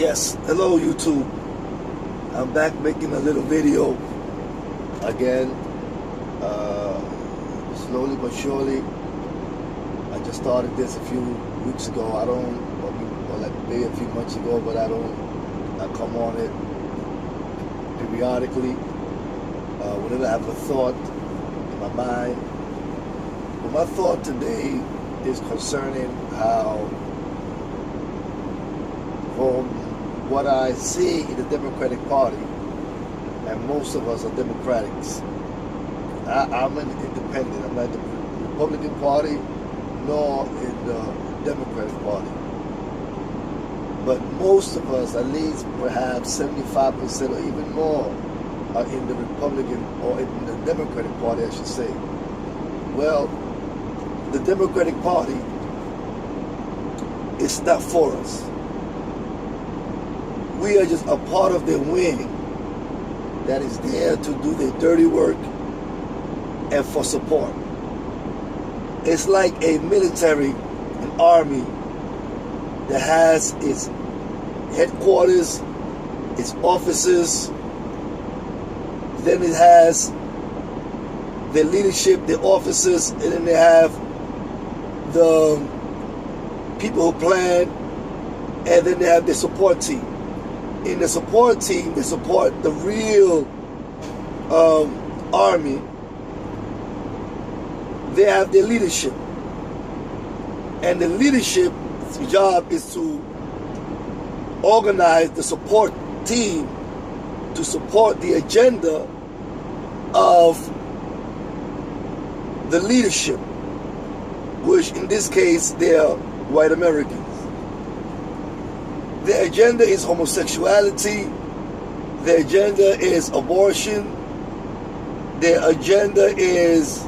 Yes, hello YouTube. I'm back making a little video again. Slowly but surely. I just started this a few weeks ago. Or like maybe a few months ago, but I come on it periodically. Whenever I have a thought in my mind. But my thought today is concerning how, from what I see in the Democratic Party, and most of us are Democrats. I'm an independent. I'm not in the Republican Party nor in the Democratic Party. But most of us, at least perhaps 75% or even more, are in the Republican or in the Democratic Party, I should say. Well, the Democratic Party is not for us. We are just a part of their wing that is there to do their dirty work and for support. It's like a military, an army that has its headquarters, its offices, then it has the leadership, the officers, and then they have the people who plan, and then they have the support team. In the support team, they support the real army. They have their leadership. And the leadership's job is to organize the support team to support the agenda of the leadership, which in this case, they are white Americans. The agenda is homosexuality. The agenda is abortion. The agenda is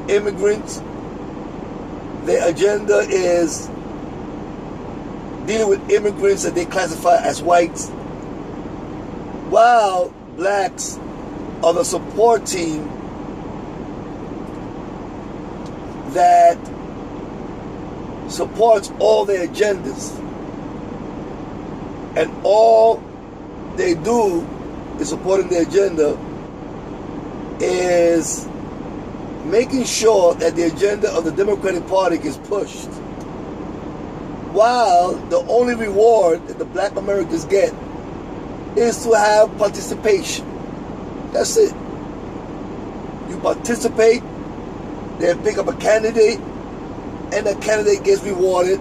immigrants. The agenda is dealing with immigrants that they classify as whites, while blacks are the support team that supports all their agendas, and all they do in supporting the agenda is making sure that the agenda of the Democratic Party gets pushed, while the only reward that the black Americans get is to have participation. That's it. You participate, they pick up a candidate, and the candidate gets rewarded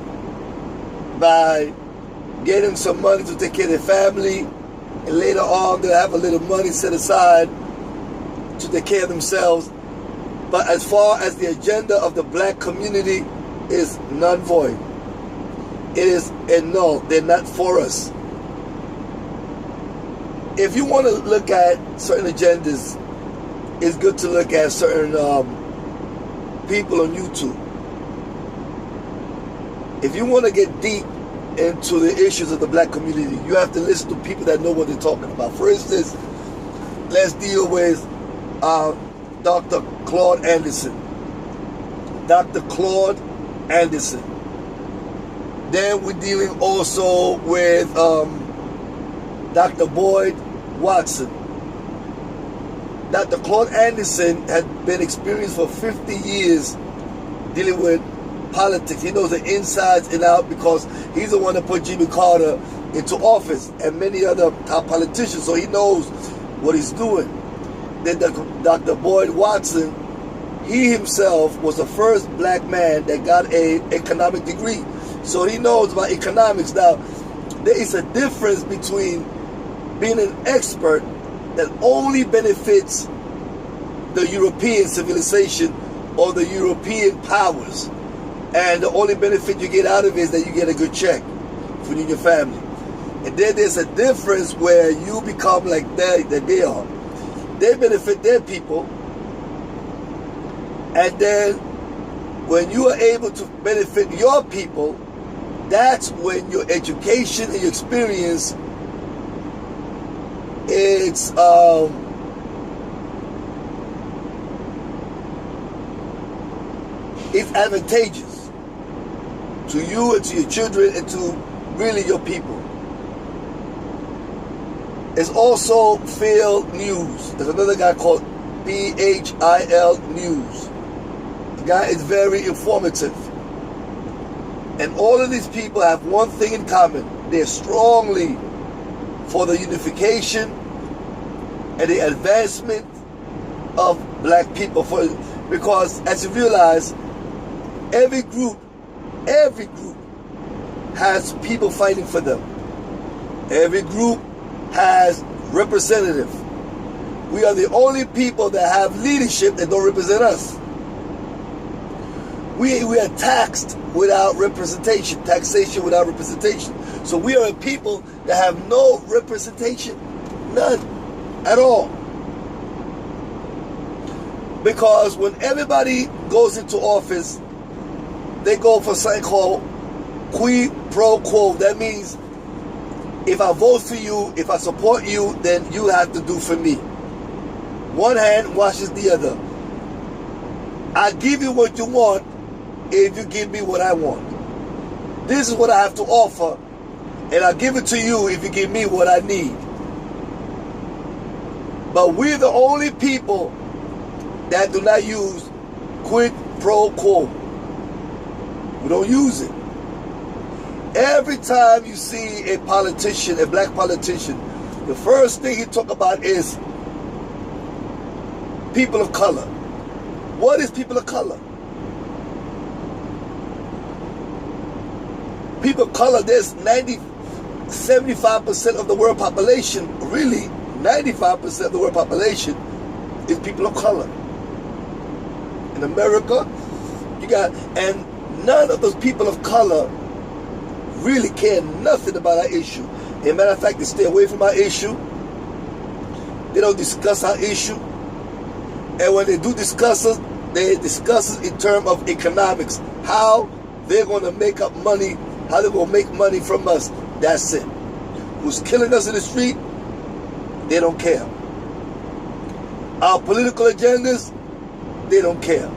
by getting some money to take care of their family, and later on they'll have a little money set aside to take care of themselves. But as far as the agenda of the black community is non-void. It is a no, they're not for us. If you want to look at certain agendas, it's good to look at certain people on YouTube. If you want to get deep into the issues of the black community, you have to listen to people that know what they're talking about. For instance, let's deal with Dr. Claude Anderson. Dr. Claude Anderson. Then we're dealing also with Dr. Boyd Watson. Dr. Claude Anderson had been experienced for 50 years dealing with politics. He knows the insides and out because he's the one that put Jimmy Carter into office and many other top politicians, so he knows what he's doing. Then Dr. Boyd Watson, he himself was the first black man that got an economic degree, so he knows about economics. Now, there is a difference between being an expert that only benefits the European civilization or the European powers, and the only benefit you get out of it is that you get a good check for you and your family. And then there's a difference where you become like that they are. They benefit their people, and then when you are able to benefit your people, that's when your education and your experience it's advantageous. to you and to your children and to really your people. It's also Phil News. There's another guy called PHIL News. The guy is very informative. And all of these people have one thing in common. They're strongly for the unification and the advancement of black people. Because as you realize, every group has people fighting for them. Every group has representative. We are the only people that have leadership that don't represent us. We are taxed without representation, taxation without representation. So we are a people that have no representation, none at all. Because when everybody goes into office, they go for something called quid pro quo. That means if I vote for you, if I support you, then you have to do for me. One hand washes the other. I give you what you want if you give me what I want. This is what I have to offer, and I give it to you if you give me what I need. But we're the only people that do not use quid pro quo. We don't use it. Every time you see a politician, a black politician, the first thing he talk about is people of color. What is people of color? People of color, there's 75% of the world population, really 95% of the world population is people of color. In America, you got, and none of those people of color really care nothing about our issue. As a matter of fact, they stay away from our issue. They don't discuss our issue. And when they do discuss us, they discuss it in terms of economics. How they're going to make up money, how they're going to make money from us. That's it. Who's killing us in the street? They don't care. Our political agendas? They don't care.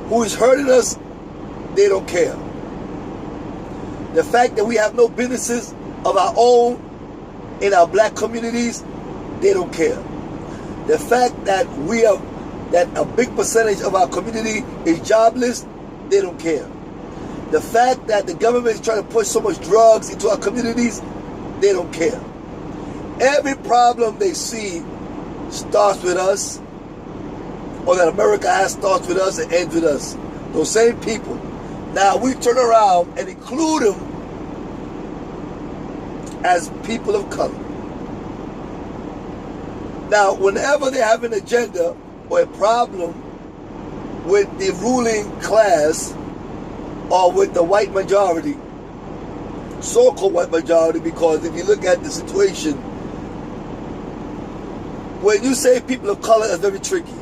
Who is hurting us? They don't care. The fact that we have no businesses of our own in our black communities, they don't care. The fact that that a big percentage of our community is jobless, they don't care. The fact that the government is trying to push so much drugs into our communities, they don't care. Every problem they see starts with us, or that America has starts with us and ends with us. Those same people. Now we turn around and include them as people of color. Now, whenever they have an agenda or a problem with the ruling class or with the white majority, so-called white majority, because if you look at the situation, when you say people of color, it's very tricky.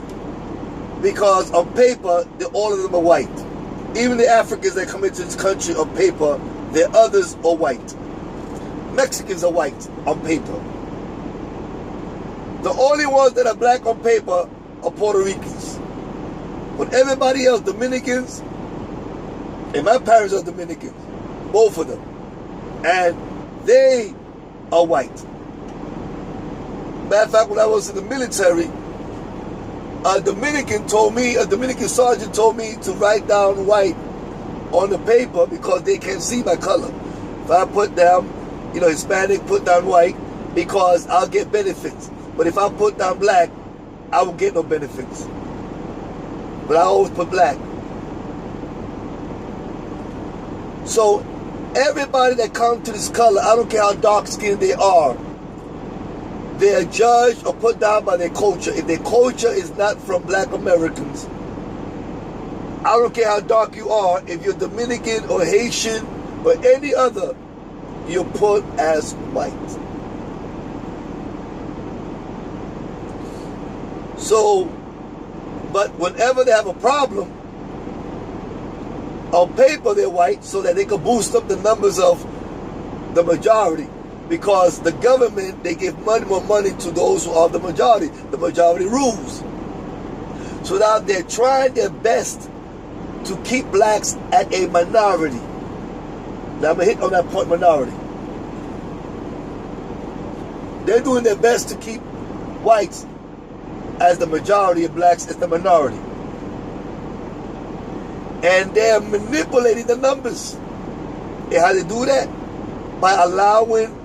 Because on paper, all of them are white. Even the Africans that come into this country on paper, the others are white. Mexicans are white on paper. The only ones that are black on paper are Puerto Ricans. But everybody else, Dominicans, and my parents are Dominicans, both of them. And they are white. Matter of fact, when I was in the military, a Dominican sergeant told me to write down white on the paper because they can't see my color. If I put down, Hispanic, put down white, because I'll get benefits. But if I put down black, I will get no benefits. But I always put black. So everybody that comes to this color, I don't care how dark skinned they are judged or put down by their culture. If their culture is not from black Americans, I don't care how dark you are, if you're Dominican or Haitian or any other, you're put as white. So, but whenever they have a problem, on paper they're white so that they can boost up the numbers of the majority. Because the government, they give more money to those who are the majority. The majority rules. So now they're trying their best to keep blacks at a minority. Now I'm going to hit on that point, minority. They're doing their best to keep whites as the majority and blacks as the minority. And they're manipulating the numbers. And how they do that? By allowing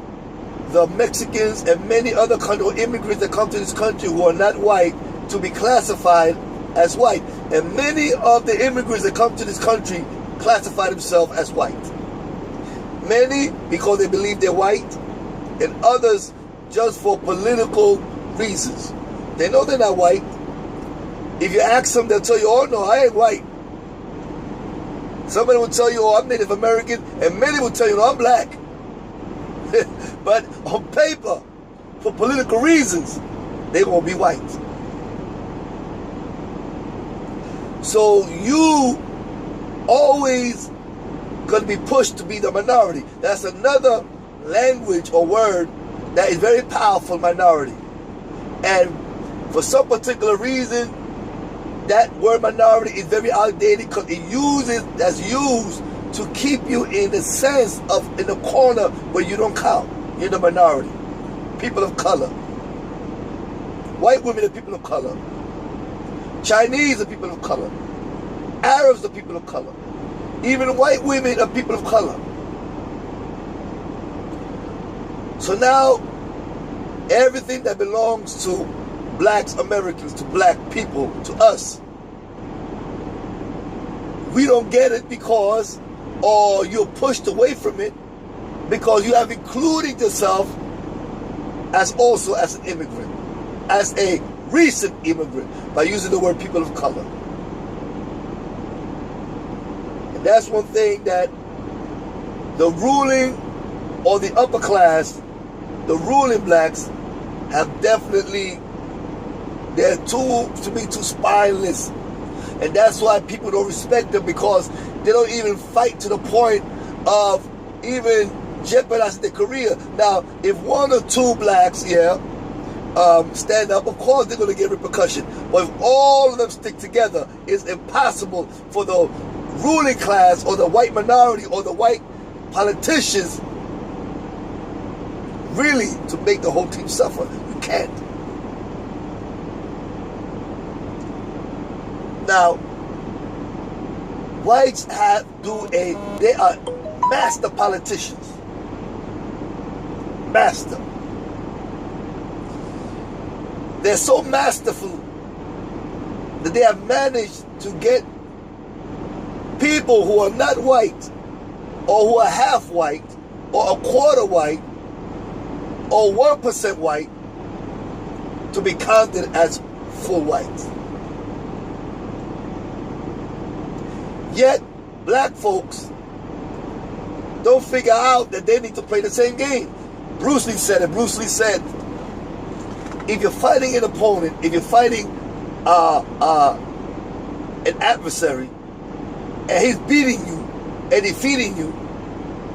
the Mexicans and many other immigrants that come to this country who are not white to be classified as white. And many of the immigrants that come to this country classify themselves as white. Many because they believe they're white, and others just for political reasons. They know they're not white. If you ask them, they'll tell you, oh no, I ain't white. Somebody will tell you, oh, I'm Native American, and many will tell you, no, I'm black. But on paper, for political reasons, they won't be white. So you always going to be pushed to be the minority. That's another language or word that is very powerful, minority. And for some particular reason, that word minority is very outdated because that's used to keep you in the sense of in the corner where you don't count. You're the minority. People of color. White women are people of color. Chinese are people of color. Arabs are people of color. Even white women are people of color. So now, everything that belongs to blacks, Americans, to black people, to us, we don't get it because, or you're pushed away from it because you have included yourself as also as an immigrant, as a recent immigrant, by using the word people of color. And that's one thing that the ruling or the upper class, the ruling blacks, have definitely, they're to be too spineless. And that's why people don't respect them, because they don't even fight to the point of even jeopardizing their career. Now, if one or two blacks, stand up, of course they're going to get repercussion. But if all of them stick together, it's impossible for the ruling class or the white minority or the white politicians really to make the whole team suffer. You can't. Now, whites they are master politicians. Master. They're so masterful that they have managed to get people who are not white, or who are half white, or a quarter white, or 1% white, to be counted as full white. Yet, black folks don't figure out that they need to play the same game. Bruce Lee said it. Bruce Lee said, if you're fighting an opponent, if you're fighting an adversary, and he's beating you and defeating you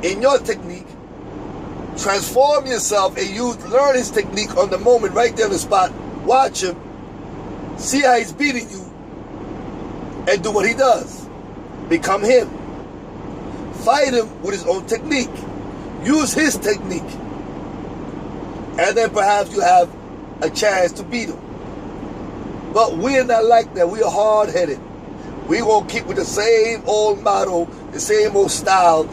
in your technique, transform yourself and learn his technique on the moment, right there on the spot. Watch him, see how he's beating you, and do what he does. Become him. Fight him with his own technique. Use his technique. And then perhaps you have a chance to beat him. But we're not like that. We are hard-headed. We won't keep with the same old motto, the same old style,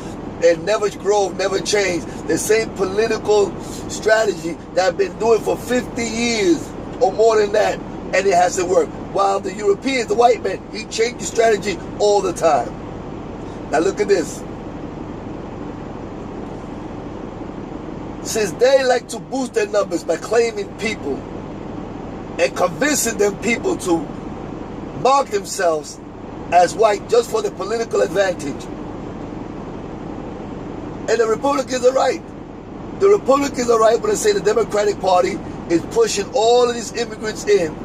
and never grow, never change. The same political strategy that I've been doing for 50 years or more than that, and it hasn't worked. While the Europeans, the white man, he changed the strategy all the time. Now look at this. Since they like to boost their numbers by claiming people and convincing them people to mark themselves as white just for the political advantage. And the Republicans are right. The Republicans are right when they say the Democratic Party is pushing all of these immigrants in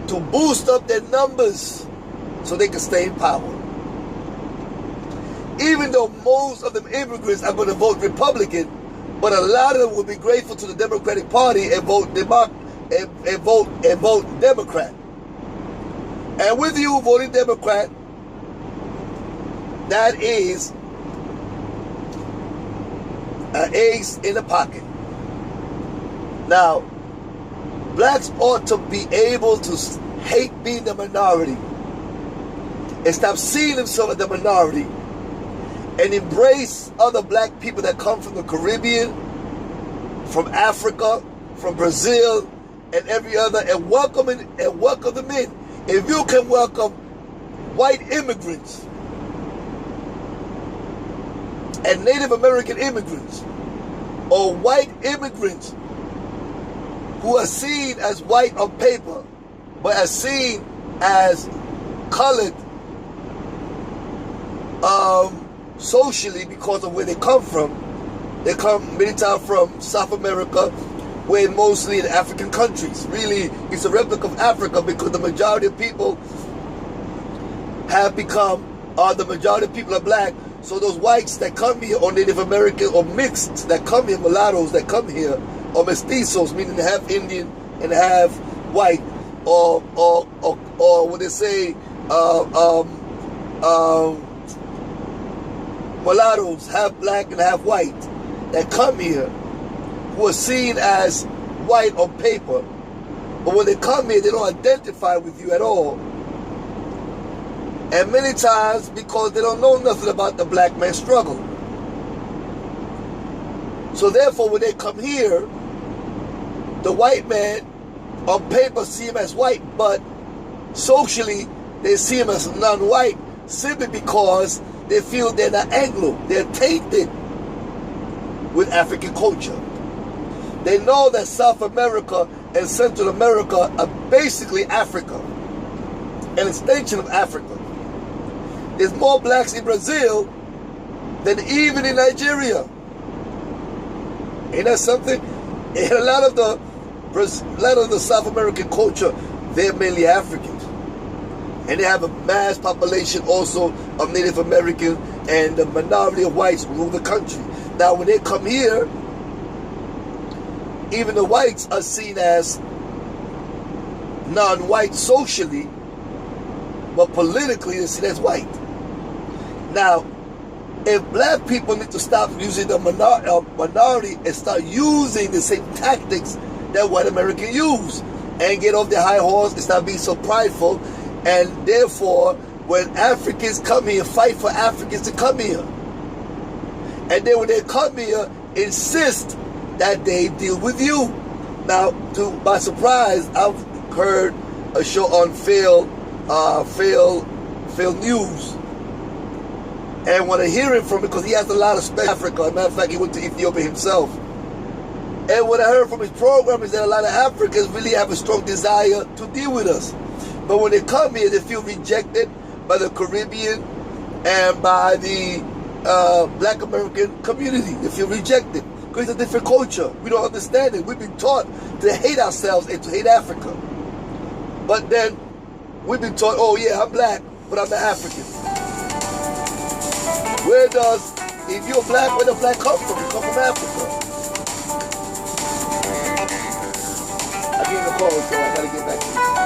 to boost up their numbers so they can stay in power. Even though most of them immigrants are going to vote Republican, but a lot of them will be grateful to the Democratic Party and vote Democrat. And with you voting Democrat, that is an ace in the pocket. Now, blacks ought to be able to hate being the minority and stop seeing themselves as the minority and embrace other black people that come from the Caribbean, from Africa, from Brazil, and every other, and welcome them in. If you can welcome white immigrants and Native American immigrants, or white immigrants who are seen as white on paper, but are seen as colored socially because of where they come from. They come many times from South America, where mostly in African countries. Really, it's a replica of Africa because the majority of people have become, the majority of people are black. So those whites that come here, or Native American, or mixed that come here, mulattoes that come here, or mestizos, meaning half Indian and half white, or what they say, mulattoes, half black and half white, that come here, who are seen as white on paper, but when they come here, they don't identify with you at all. And many times, because they don't know nothing about the black man's struggle. So therefore, when they come here, the white man, on paper, see him as white, but socially, they see him as non-white, simply because they feel they're not Anglo. They're tainted with African culture. They know that South America and Central America are basically Africa, an extension of Africa. There's more blacks in Brazil than even in Nigeria. Ain't that something? And a lot of the South American culture, they're mainly Africans. And they have a mass population also of Native Americans, and the minority of whites rule the country. Now, when they come here, even the whites are seen as non-white socially, but politically they're seen as white. Now, if black people need to stop using the minority and start using the same tactics that white Americans use, and get off their high horse and stop being so prideful, and therefore, when Africans come here, fight for Africans to come here. And then when they come here, insist that they deal with you. Now, to my surprise, I've heard a show on Phil News. And when I hear him from, because he has a lot of special Africa, as a matter of fact, he went to Ethiopia himself. And what I heard from his program is that a lot of Africans really have a strong desire to deal with us. But when they come here, they feel rejected by the Caribbean and by the black American community. They feel rejected because it's a different culture. We don't understand it. We've been taught to hate ourselves and to hate Africa. But then we've been taught, oh yeah, I'm black, but I'm an African. If you're black, where does black come from? You come from Africa. I get the call, so I gotta get back to you.